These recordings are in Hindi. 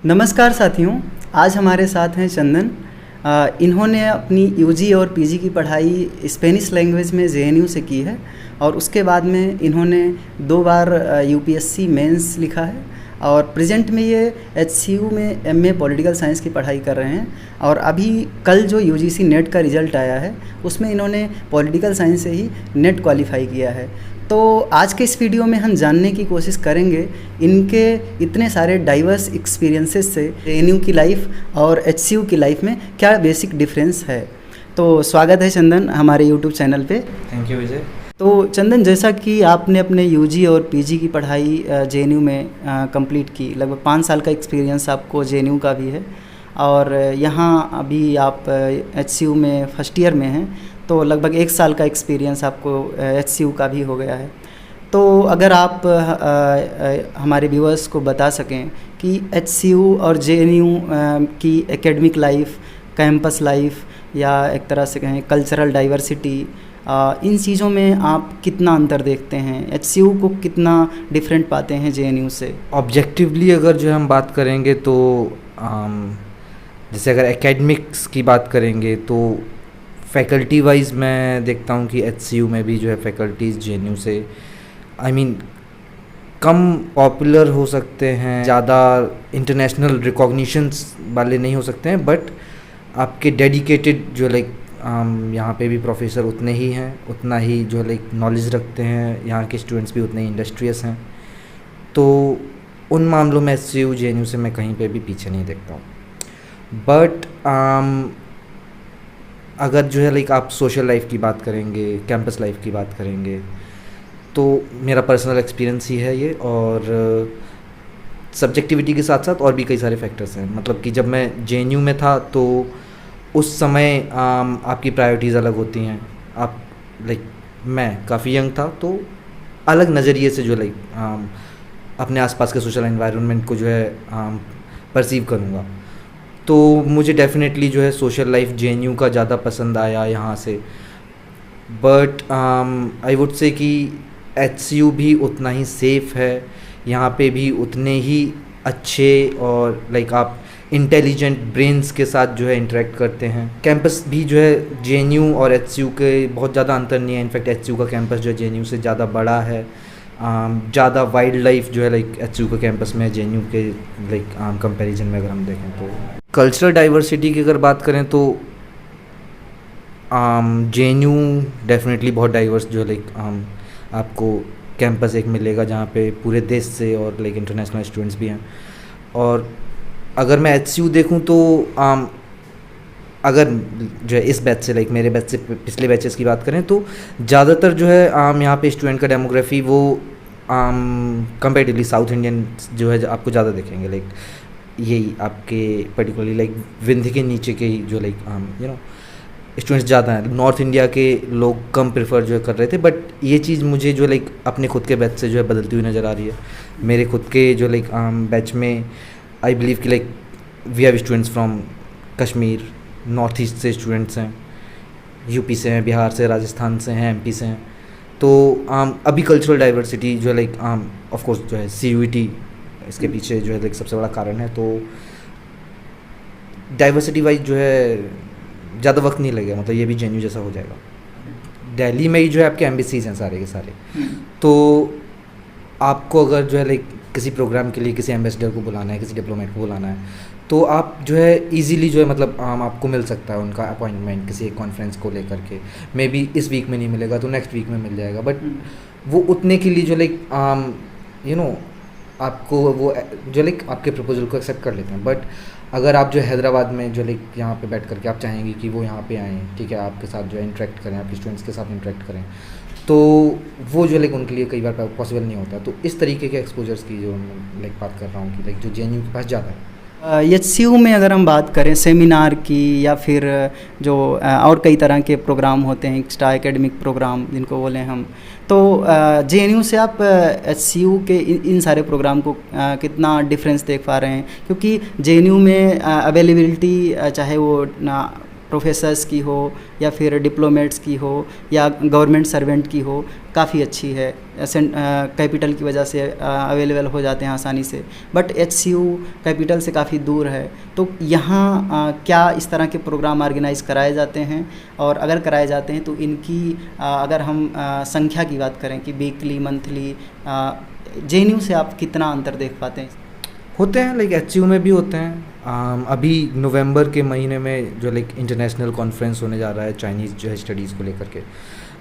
नमस्कार साथियों, आज हमारे साथ हैं चंदन। इन्होंने अपनी यूजी और पीजी की पढ़ाई स्पेनिश लैंग्वेज में जेएनयू से की है और उसके बाद में इन्होंने 2 बार यूपीएससी मेंस लिखा है और प्रेजेंट में ये एचसीयू में एमए पॉलिटिकल साइंस की पढ़ाई कर रहे हैं। और अभी कल जो यूजीसी नेट का रिज़ल्ट आया है उसमें इन्होंने पॉलिटिकल साइंस से ही नेट क्वालिफाई किया है। तो आज के इस वीडियो में हम जानने की कोशिश करेंगे इनके इतने सारे डाइवर्स एक्सपीरियंसेस से जेएनयू की लाइफ और एचसीयू की लाइफ में क्या बेसिक डिफरेंस है। तो स्वागत है चंदन हमारे यूट्यूब चैनल पे। थैंक यू विजय। तो चंदन, जैसा कि आपने अपने यूजी और पीजी की पढ़ाई जेएनयू में कंप्लीट की, लगभग 5 साल का एक्सपीरियंस आपको जेएनयू का भी है और यहाँ अभी आप एचसीयू में फर्स्ट ईयर में हैं, तो लगभग 1 साल का एक्सपीरियंस आपको एचसीयू का भी हो गया है। तो अगर आप हमारे व्यूअर्स को बता सकें कि एचसीयू और जेएनयू की एकेडमिक लाइफ, कैंपस लाइफ या एक तरह से कहें कल्चरल डाइवर्सिटी, इन चीज़ों में आप कितना अंतर देखते हैं, एचसीयू को कितना डिफरेंट पाते हैं जेएनयू से? ऑब्जेक्टिवली अगर जो हम बात करेंगे तो जैसे अगर एकेडमिक्स की बात करेंगे तो फैकल्टी वाइज मैं देखता हूँ कि एचसीयू में भी जो है फैकल्टीज़ जेएनयू से कम पॉपुलर हो सकते हैं, ज़्यादा इंटरनेशनल रिकॉग्निशंस वाले नहीं हो सकते हैं, बट आपके डेडिकेटेड जो यहाँ पे भी प्रोफेसर उतने ही हैं, उतना ही जो नॉलेज रखते हैं, यहाँ के स्टूडेंट्स भी उतने ही इंडस्ट्रियस हैं। तो उन मामलों में एचसीयू जेएनयू से मैं कहीं पे भी पीछे नहीं देखता हूँ। बट अगर जो है आप सोशल लाइफ की बात करेंगे, कैंपस लाइफ की बात करेंगे, तो मेरा पर्सनल एक्सपीरियंस ही है ये। और सब्जेक्टिविटी के साथ साथ और भी कई सारे फैक्टर्स हैं। मतलब कि जब मैं जेएनयू में था तो उस समय आपकी प्रायोरिटीज़ अलग होती हैं। आप मैं काफ़ी यंग था तो अलग नज़रिए से जो अपने आसपास के सोशल एनवायरनमेंट को जो है परसीव करूँगा। तो मुझे डेफिनेटली जो है सोशल लाइफ जेएनयू का ज़्यादा पसंद आया यहाँ से। बट आई वुड से कि एचसीयू भी उतना ही सेफ़ है, यहाँ पे भी उतने ही अच्छे और आप इंटेलिजेंट ब्रेन्स के साथ जो है इंटरेक्ट करते हैं। कैंपस भी जो है जेएनयू और एचसीयू के बहुत ज़्यादा अंतर नहीं है। इनफैक्ट एचसीयू का कैंपस जो है जेएनयू से ज़्यादा बड़ा है, ज़्यादा वाइल्ड लाइफ जो है एचसीयू के कैंपस में जेएनयू के कंपैरिजन में अगर हम देखें तो। कल्चरल डाइवर्सिटी की अगर बात करें तो जेएनयू डेफिनेटली बहुत डाइवर्स जो है आपको कैंपस एक मिलेगा जहाँ पे पूरे देश से और इंटरनेशनल स्टूडेंट्स भी हैं। और अगर मैं एचसीयू देखूँ तो अगर जो है इस बैच से मेरे बैच से पिछले बैचेस की बात करें तो ज़्यादातर जो है यहाँ पे स्टूडेंट का डेमोग्राफी वो कंपेरेटिवली साउथ इंडियन जो है आपको ज़्यादा देखेंगे। यही आपके पर्टिकुलरली विंध्य के नीचे के ही जो स्टूडेंट्स ज़्यादा हैं। नॉर्थ इंडिया के लोग कम प्रेफर जो है कर रहे थे। बट ये चीज़ मुझे जो अपने खुद के बैच से जो है बदलती हुई नज़र आ रही है। मेरे खुद के जो बैच में आई बिलीव कि we have students from Kashmir, north east से स्टूडेंट्स हैं, यूपी से हैं, बिहार से, राजस्थान से हैं, एमपी से हैं। तो अभी कल्चरल डाइवर्सिटी जो है ऑफ कोर्स जो है सीयूईटी इसके पीछे जो है सबसे बड़ा कारण है। तो डाइवर्सिटी वाइज जो है ज़्यादा वक्त नहीं लगेगा, मतलब ये भी जेएनयू जैसा हो जाएगा। दिल्ली में ही जो है आपके एम्बेसीज हैं सारे के सारे। तो आपको अगर जो है किसी प्रोग्राम के लिए किसी एम्बेसडर को बुलाना है, किसी डिप्लोमेट को बुलाना है, तो आप जो है इजीली जो है मतलब आपको मिल सकता है उनका अपॉइंटमेंट किसी एक कॉन्फ्रेंस को लेकर के। मे बी इस वीक में नहीं मिलेगा तो नेक्स्ट वीक में मिल जाएगा। बट वो उतने के लिए जो आपको वो जो आपके प्रपोजल को एक्सेप्ट कर लेते हैं। बट अगर आप जो हैदराबाद में जो यहाँ पे बैठ करके आप चाहेंगे कि वो यहाँ पे आएँ, ठीक है, आपके साथ जो है इंटरेक्ट करें, आपके स्टूडेंट्स के साथ इंटरेक्ट करें, तो वो जो उनके लिए कई बार पॉसिबल नहीं होता। तो इस तरीके के एक्सपोजर्स की जो मैं बात कर रहा हूँ कि जो जेएनयू के पास ज़्यादा है। एचसीयू में अगर हम बात करें सेमिनार की या फिर जो और कई तरह के प्रोग्राम होते हैं, एक्स्ट्रा एकेडमिक प्रोग्राम जिनको बोलें हम, तो जेएनयू से आप एचसीयू के इन सारे प्रोग्राम को कितना डिफरेंस देख पा रहे हैं? क्योंकि जेएनयू में अवेलेबिलिटी चाहे वो प्रोफेसर्स की हो या फिर डिप्लोमेट्स की हो या गवर्नमेंट सर्वेंट की हो, काफ़ी अच्छी है। कैपिटल की वजह से अवेलेबल हो जाते हैं आसानी से। बट HCU कैपिटल से काफ़ी दूर है, तो यहाँ क्या इस तरह के प्रोग्राम ऑर्गेनाइज कराए जाते हैं, और अगर कराए जाते हैं तो इनकी अगर हम संख्या की बात करें कि वीकली, मंथली, JNU से आप कितना अंतर देख पाते हैं? होते हैं, लाइक HCU में भी होते हैं। अभी नवंबर के महीने में जो लाइक इंटरनेशनल कॉन्फ्रेंस होने जा रहा है चाइनीज़ जो है स्टडीज़ को लेकर के।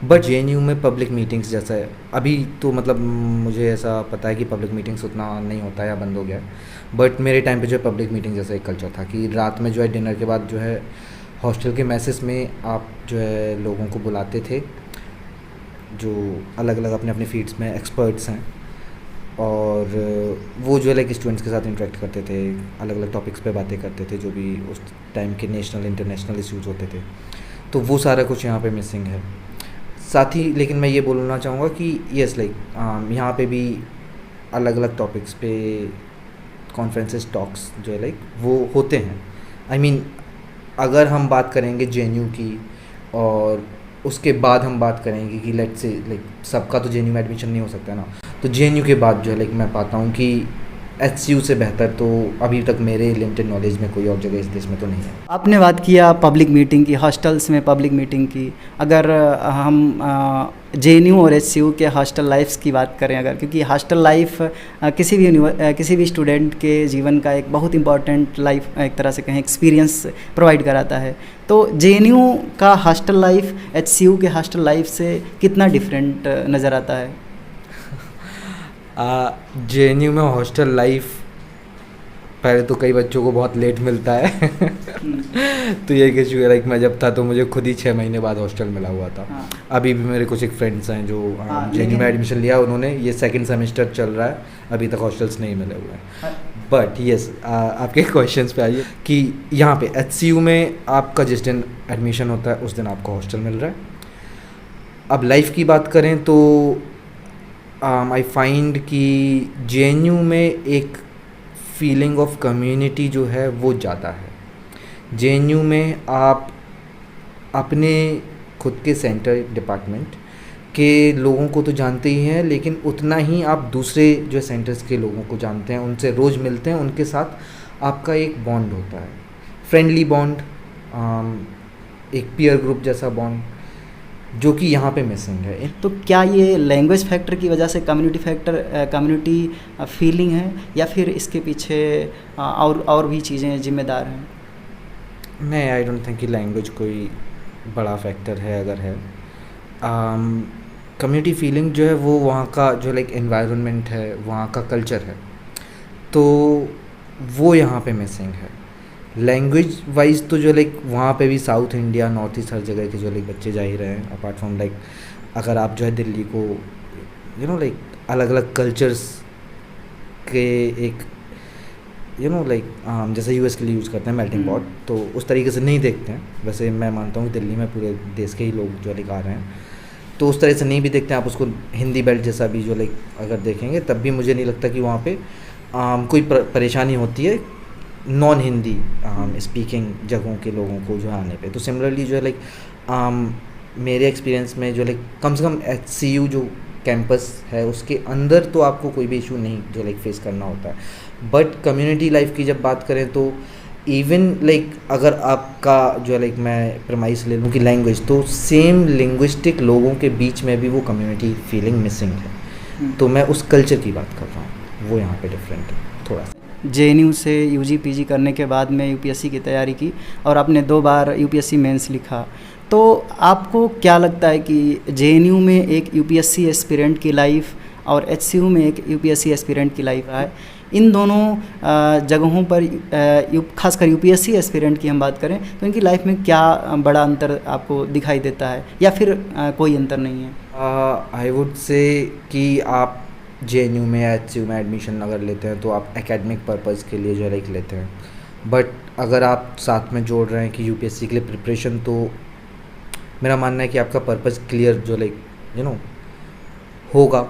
बट JNU में पब्लिक मीटिंग्स जैसा है अभी तो, मतलब मुझे ऐसा पता है कि पब्लिक मीटिंग्स उतना नहीं होता है या बंद हो गया है। बट मेरे टाइम पे जो है पब्लिक मीटिंग जैसा एक कल्चर था कि रात में जो है डिनर के बाद जो है हॉस्टल के मैसेज में आप जो है लोगों को बुलाते थे जो अलग अलग अपने अपने फील्ड्स में एक्सपर्ट्स हैं, और वो जो है लाइक स्टूडेंट्स के साथ इंटरेक्ट करते थे, अलग अलग टॉपिक्स पे बातें करते थे जो भी उस टाइम के नेशनल इंटरनेशनल इश्यूज़ होते थे। तो वो सारा कुछ यहाँ पे मिसिंग है। साथ ही लेकिन मैं ये बोलना चाहूँगा कि यस लाइक यहाँ पे भी अलग अलग टॉपिक्स पे कॉन्फ्रेंसेस, टॉक्स जो है लाइक वो होते हैं। आई मीन अगर हम बात करेंगे JNU की और उसके बाद हम बात करेंगे कि लेट्स से लाइक सबका तो JNU में एडमिशन नहीं हो सकता है ना, तो JNU के बाद जो है लाइक मैं पाता हूँ कि HCU से बेहतर तो अभी तक मेरे लिमिटेड नॉलेज में कोई और जगह इस देश में तो नहीं है। आपने बात किया पब्लिक मीटिंग की, हॉस्टल्स में पब्लिक मीटिंग की। अगर हम JNU और HCU के हॉस्टल लाइफ्स की बात करें अगर, क्योंकि हॉस्टल लाइफ किसी भी स्टूडेंट के जीवन का एक बहुत इंपॉर्टेंट लाइफ, एक तरह से कहें एक्सपीरियंस प्रोवाइड कराता है, तो JNU का हॉस्टल लाइफ HCU के हॉस्टल लाइफ से कितना डिफरेंट नज़र आता है? JNU में हॉस्टल लाइफ पहले तो कई बच्चों को बहुत लेट मिलता है तो ये कि लाइक मैं जब था तो मुझे खुद ही 6 महीने बाद हॉस्टल मिला हुआ था। हाँ। अभी भी मेरे कुछ एक फ्रेंड्स हैं जो JNU में एडमिशन लिया, उन्होंने ये 2nd सेमेस्टर चल रहा है, अभी तक हॉस्टल्स नहीं मिले हुए हैं। बट यस आपके क्वेश्चंस पे आइए कि यहाँ पे HCU में आपका जिस दिन एडमिशन होता है उस दिन आपको हॉस्टल मिल रहा है। अब लाइफ की बात करें तो आई फाइंड कि JNU में एक फीलिंग ऑफ कम्युनिटी जो है वो ज़्यादा है। JNU में आप अपने खुद के सेंटर डिपार्टमेंट के लोगों को तो जानते ही हैं, लेकिन उतना ही आप दूसरे जो सेंटर्स के लोगों को जानते हैं, उनसे रोज़ मिलते हैं, उनके साथ आपका एक बॉन्ड होता है, फ्रेंडली बॉन्ड, एक पीयर ग्रुप जैसा बॉन्ड, जो कि यहाँ पे मिसिंग है। तो क्या ये लैंग्वेज फैक्टर की वजह से कम्युनिटी फीलिंग है, या फिर इसके पीछे और भी चीज़ें जिम्मेदार हैं? नहीं, आई डोंट थिंक कि लैंग्वेज कोई बड़ा फैक्टर है। अगर है कम्युनिटी फीलिंग जो है वो वहाँ का जो लाइक एनवायरनमेंट है, वहाँ का कल्चर है, तो वो यहाँ पे मिसिंग है। लैंग्वेज वाइज तो जो लाइक वहाँ पे भी साउथ इंडिया, नॉर्थ ईस्ट हर जगह के जो लाइक बच्चे जा ही रहे हैं, अपार्ट फ्रॉम लाइक अगर आप जो है दिल्ली को लाइक अलग अलग कल्चर्स के एक लाइक जैसे US के लिए यूज़ करते हैं मेल्टिंग पॉट, तो उस तरीके से नहीं देखते हैं। वैसे मैं मानता हूँ दिल्ली में पूरे देश के ही लोग जो लाइक आ रहे हैं, तो उस तरह से नहीं भी देखते हैं। आप उसको हिंदी बेल्ट जैसा भी जो लाइक अगर देखेंगे, तब भी मुझे नहीं लगता कि वहाँ पे कोई परेशानी होती है नॉन हिंदी स्पीकिंग जगहों के लोगों को जो आने पे। तो सिमिलरली जो है लाइक मेरे एक्सपीरियंस में जो लाइक कम से कम HCU जो कैंपस है उसके अंदर तो आपको कोई भी इशू नहीं जो लाइक फेस करना होता है। बट कम्युनिटी लाइफ की जब बात करें तो इवन लाइक अगर आपका जो है लाइक मैं प्रमाइस ले लूँ कि लैंग्वेज, तो सेम लिंग्विस्टिक लोगों के बीच में भी वो कम्युनिटी फीलिंग मिसिंग है। तो मैं उस कल्चर की बात कर रहा हूँ, वो यहाँ पे डिफरेंट है थोड़ा सा। JNU से UG PG करने के बाद में UPSC की तैयारी की और आपने 2 बार UPSC मेंस लिखा, तो आपको क्या लगता है कि JNU में एक UPSC एस्पिरेंट की लाइफ और HCU में एक UPSC एस्पिरेंट की लाइफ है, इन दोनों जगहों पर खासकर UPSC एस्पिरेंट की हम बात करें तो इनकी लाइफ में क्या बड़ा अंतर आपको दिखाई देता है, या फिर कोई अंतर नहीं है? आई वुड से कि आप JNU में या HCU में एडमिशन अगर लेते हैं तो आप एकेडमिक पर्पज़ के लिए जो लाइक लेते हैं, बट अगर आप साथ में जोड़ रहे हैं कि UPSC के लिए प्रिपरेशन, तो मेरा मानना है कि आपका पर्पज़ क्लियर जो लाइक होगा,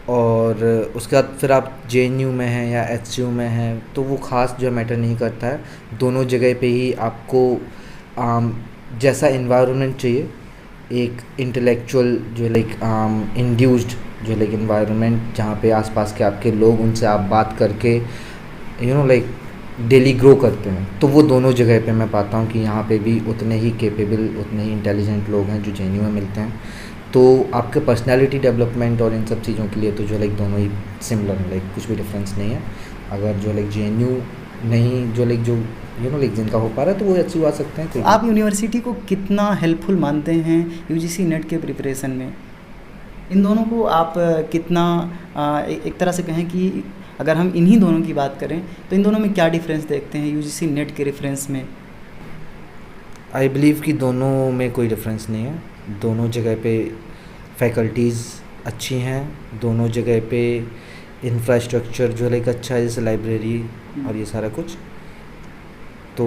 और उसके बाद फिर आप JNU में हैं या HCU में हैं तो वो ख़ास जो मैटर नहीं करता है। दोनों जगह पे ही आपको जैसा इन्वायरमेंट चाहिए, एक इंटेलेक्चुअल जो लाइक इंड्यूस्ड जो लाइक इन्वायरमेंट जहाँ पे आसपास के आपके लोग, उनसे आप बात करके लाइक डेली ग्रो करते हैं, तो वो दोनों जगह पे मैं पाता हूँ कि यहाँ पे भी उतने ही केपेबल, उतने ही इंटेलिजेंट लोग हैं जो जेएनयू में मिलते हैं। तो आपके पर्सनालिटी डेवलपमेंट और इन सब चीज़ों के लिए तो जो लाइक दोनों ही सिमिलर हैं, लाइक कुछ भी डिफरेंस नहीं है। अगर जो लाइक जेएनयू नहीं जो लाइक जो लाइक जिनका हो पा रहा है तो वो अच्छी आ सकते हैं। आप यूनिवर्सिटी को कितना हेल्पफुल मानते हैं यूजीसी नेट के प्रिपरेशन में? इन दोनों को आप कितना एक तरह से कहें कि अगर हम इन्हीं दोनों की बात करें तो इन दोनों में क्या डिफरेंस देखते हैं यूजीसी नेट के रेफरेंस में? आई बिलीव कि दोनों में कोई डिफरेंस नहीं है। दोनों जगह पे फैकल्टीज़ अच्छी हैं, दोनों जगह पे इंफ्रास्ट्रक्चर जो लाइक अच्छा है, जैसे लाइब्रेरी और ये सारा कुछ। तो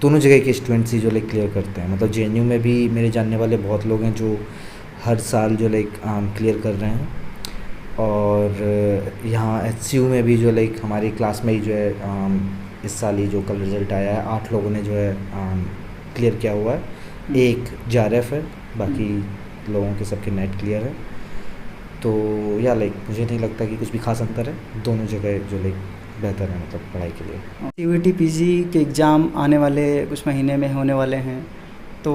दोनों जगह के स्टूडेंट्स ही जो लाइक क्लियर करते हैं। मतलब जेएनयू में भी मेरे जानने वाले बहुत लोग हैं जो हर साल जो लाइक क्लियर कर रहे हैं, और यहाँ एचसीयू में भी जो लाइक हमारी क्लास में ही जो है इस साल ही जो कल रिज़ल्ट आया है 8 लोगों ने जो है क्लियर किया हुआ है। एक जेआरएफ है, बाकी लोगों के सबके नेट क्लियर है। तो या लाइक मुझे नहीं लगता कि कुछ भी खास अंतर है, दोनों जगह जो लाइक बेहतर है मतलब पढ़ाई के लिए। सीयूईटी पीजी के एग्ज़ाम आने वाले कुछ महीने में होने वाले हैं, तो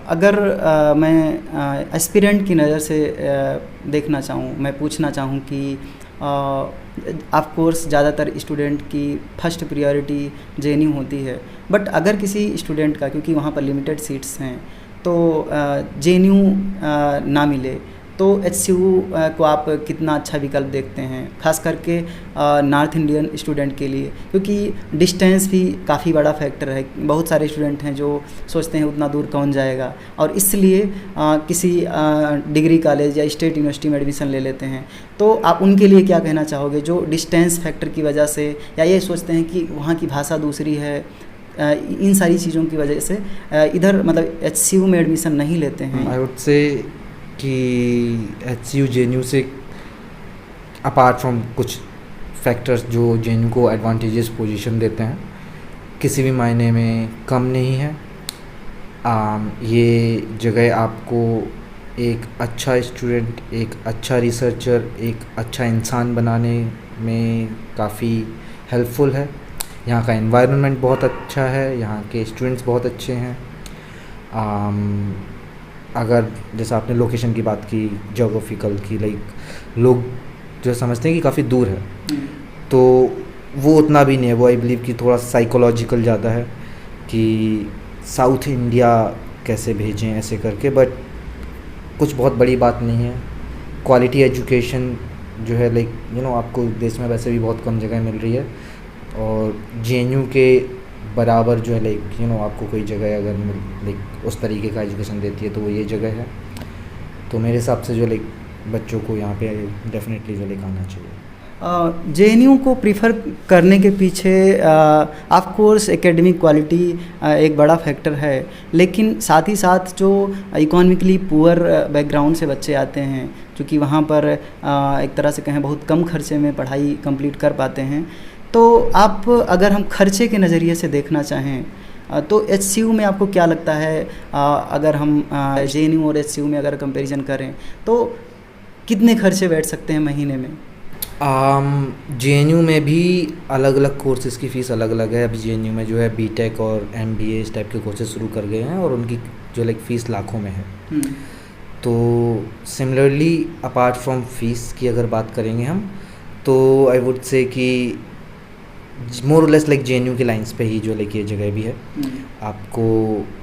अगर मैं एस्पिरेंट की नज़र से देखना चाहूँ, मैं पूछना चाहूँ कि ऑफ कोर्स ज़्यादातर स्टूडेंट की फर्स्ट प्रायोरिटी जेएनयू होती है, बट अगर किसी स्टूडेंट का, क्योंकि वहाँ पर लिमिटेड सीट्स हैं, तो जेएनयू ना मिले तो एचसीयू को आप कितना अच्छा विकल्प देखते हैं, खास करके नॉर्थ इंडियन स्टूडेंट के लिए? क्योंकि डिस्टेंस भी काफ़ी बड़ा फैक्टर है। बहुत सारे स्टूडेंट हैं जो सोचते हैं उतना दूर कौन जाएगा, और इसलिए किसी डिग्री कॉलेज या स्टेट यूनिवर्सिटी में एडमिशन ले लेते हैं। तो आप उनके लिए क्या कहना चाहोगे जो डिस्टेंस फैक्टर की वजह से, या ये सोचते हैं कि वहाँ की भाषा दूसरी है, इन सारी चीज़ों की वजह से इधर मतलब एचसीयू में एडमिशन नहीं लेते हैं? आई वुड से कि एचसीयू जेएनयू से अपार्ट फ्रॉम कुछ फैक्टर्स जो जेएनयू को एडवांटेजेस पोजीशन देते हैं, किसी भी मायने में कम नहीं है। ये जगह आपको एक अच्छा स्टूडेंट, एक अच्छा रिसर्चर, एक अच्छा इंसान बनाने में काफ़ी हेल्पफुल है। यहाँ का एनवायरनमेंट बहुत अच्छा है, यहाँ के स्टूडेंट्स बहुत अच्छे हैं। अगर जैसा आपने लोकेशन की बात की, जोग्राफिकल की, लाइक लोग जो समझते हैं कि काफ़ी दूर है, तो वो उतना भी नहीं है। वो आई बिलीव कि थोड़ा साइकोलॉजिकल ज़्यादा है कि साउथ इंडिया कैसे भेजें ऐसे करके, बट कुछ बहुत बड़ी बात नहीं है। क्वालिटी एजुकेशन जो है लाइक आपको देश में वैसे भी बहुत कम जगह मिल रही है, और जेएनयू के बराबर जो है लाइक आपको कोई जगह अगर लाइक उस तरीके का एजुकेशन देती है तो वो ये जगह है। तो मेरे हिसाब से जो लाइक बच्चों को यहाँ पे डेफिनेटली जो लाइक आना चाहिए। जेएनयू को प्रीफर करने के पीछे ऑफ कोर्स एकेडमिक क्वालिटी एक बड़ा फैक्टर है, लेकिन साथ ही साथ जो इकोनॉमिकली पुअर बैकग्राउंड से बच्चे आते हैं, क्योंकि वहाँ पर एक तरह से कहें बहुत कम खर्चे में पढ़ाई कंप्लीट कर पाते हैं। तो आप अगर हम खर्चे के नज़रिए से देखना चाहें तो एचसीयू में आपको क्या लगता है, अगर हम जेएनयू और एचसीयू में अगर कंपैरिजन करें तो कितने खर्चे बैठ सकते हैं महीने में? जेएनयू में भी अलग अलग कोर्सेज़ की फ़ीस अलग अलग है। अभी जेएनयू में जो है बीटेक और एमबीए इस टाइप के कोर्सेज शुरू कर गए हैं, और उनकी जो लाइक फ़ीस लाखों में है। तो सिमिलरली अपार्ट फ्रॉम फीस की अगर बात करेंगे हम, तो आई वुड से कि मोर और लेस लाइक जेएनयू के लाइंस पे ही जो लाइक ये जगह भी है। आपको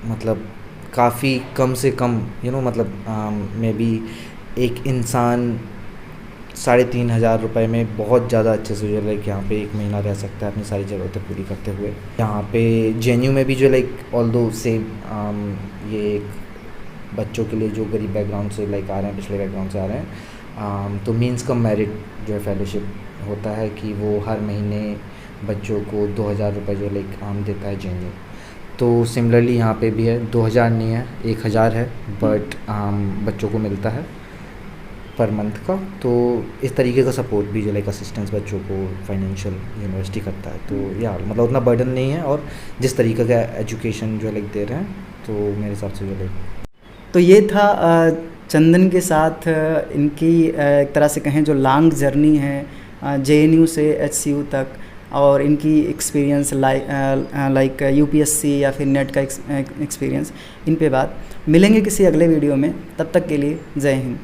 मतलब काफ़ी कम से कम मतलब मे बी एक इंसान 3,500 रुपये में बहुत ज़्यादा अच्छे से जो लाइक यहाँ पे 1 महीना रह सकता है अपनी सारी ज़रूरतें पूरी करते हुए। यहाँ पे जेएनयू में भी जो लाइक ऑल्दो सेम ये एक बच्चों के लिए जो गरीब बैकग्राउंड से लाइक आ रहे हैं, पिछले बैकग्राउंड से आ रहे हैं, तो मीन्स कम मेरिट जो है फेलोशिप होता है कि वो हर महीने बच्चों को 2,000 रुपये जो लाइक देता है जेएनयू। तो सिमिलरली यहाँ पे भी है, 2,000 नहीं है, 1,000 है, बट बच्चों को मिलता है। पर मंथ का। तो इस तरीके का सपोर्ट भी जो लाइक असिस्टेंस बच्चों को फाइनेंशियल यूनिवर्सिटी करता है। तो या मतलब उतना बर्डन नहीं है, और जिस तरीके का एजुकेशन जो लाइक दे रहे हैं, तो मेरे हिसाब से जो लाइक। तो ये था चंदन के साथ इनकी एक तरह से कहें जो लॉन्ग जर्नी है JNU से HCU तक, और इनकी एक्सपीरियंस लाइक UPSC या फिर नेट का एक्सपीरियंस, इन पे बात। मिलेंगे किसी अगले वीडियो में, तब तक के लिए जय हिंद।